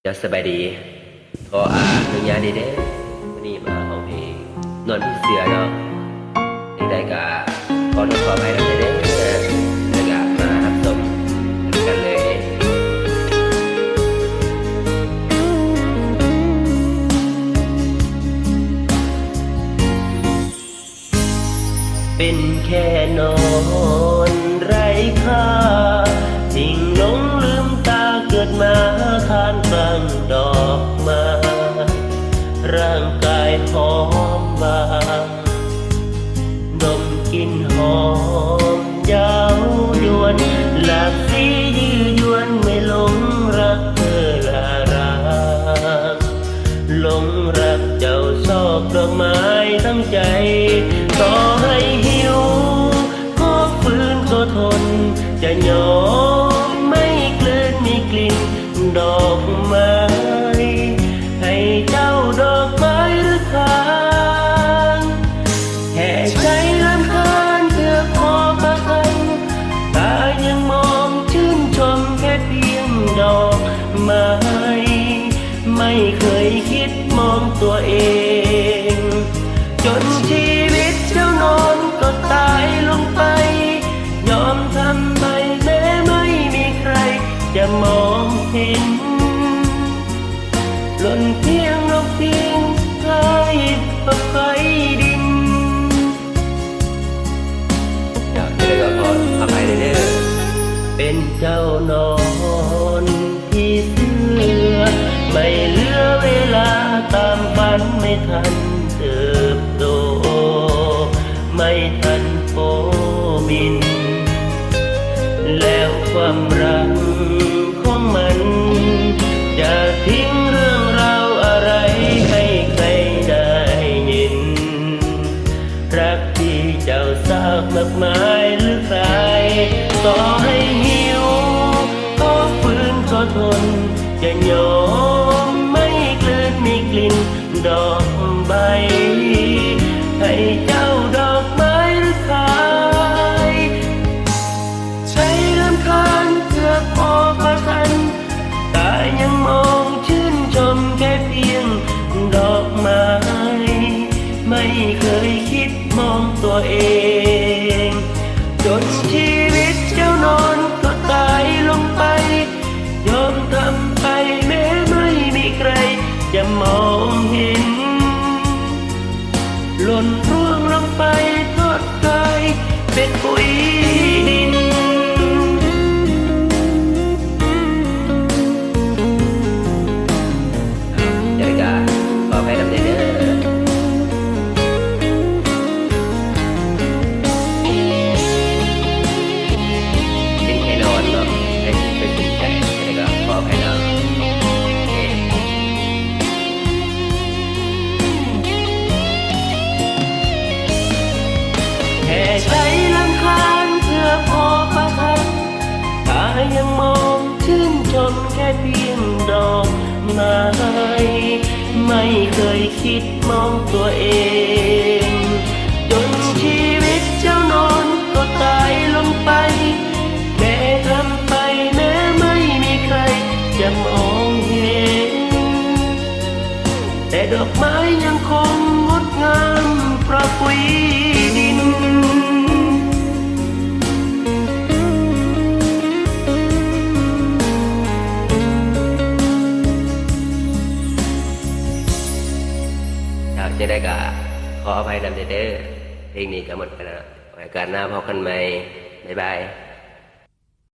จะสบายดีขออนุญาตเด้วันนี้มาห้องเพลงนอนพี่เสือเนาะได้กะขอโทษขออภัยนะเด้แล้วก็มารับชมกันเลยเป็นแค่นอนไร้ค่าสิ่งหลงลืมตาเกิดมาทานกลางดอกไม้ร่างกายหอมบางดมกลิ่นหอมยาวยวนหลากสียืดยวนไม่หลงรักเธอละรักหลงรักเจ้าชอบดอกไม้ทั้งใจต่อให้หิวก็ฝืนก็ทนจะยอมไม่กลืนมีกลิ่นดอกไม้ให้เจ้าดอกไม้หรือทางแค่ใจรำคาญเพื่อพอประทังตายังมองชื่นชมแค่เพียงดอกไม้ไม่เคยคิดมองตัวเองจนชีวิตเจ้านอนก็ตายลงไปยอมทำไปแม้ไม่มีใครจะมองเห็นหล่นเพียงนกเพียงใครตกไฟดินอยากจะได้ก็ขออภัยเด้อเป็นเจ้านอนที่เสือไม่เหลือเวลาตามฝันไม่ทันเติบโตไม่ทันโผบินแล้วความรักของมันจะทิ้งเรื่องราวอะไรให้ใครได้ยินรักที่เจ้าสร้างมากมายหรือใครต่อให้หิวก็ฝืนก็ทนจะยอมไม่กลืนมีกลิ่นดอกใบให้เจ้าดอกไม้หรือขายใช้ลำคาญเพื่อพอประทันตายังมองชื่นชมแค่เพียงดอกไม้ไม่เคยคิดมองตัวเองจนชีวิตเจ้านอนก็ตายลงไปยอมทำไปแม้ไม่มีใครจะมองเห็นหล่นร่วงลงไปทอดกายเป็นปุ๋ยดินเดี๋ยวจะขอให้ทำได้เด้อเป็นแค่นอนเนาะให้ไปสนใจแล้วก็ขอให้เราแค่ใจรำคาญเพื่อพอประทังตายังมองชื่นชมแค่เพียงดอกไม้ไม่เคยคิดมองตัวเองจนชีวิตเจ้านอนก็ตายลงไปแม้ทำไปแม้ไม่มีใครจะมองเห็นแต่ดอกไม้ยังคงงดงามเพราะปุ๋ยดินจะได้กะขออภัยนำเด้อเพลงนี้ก็หมดไปแล้วไว้การหน้าพบกันใหม่บ๊ายบาย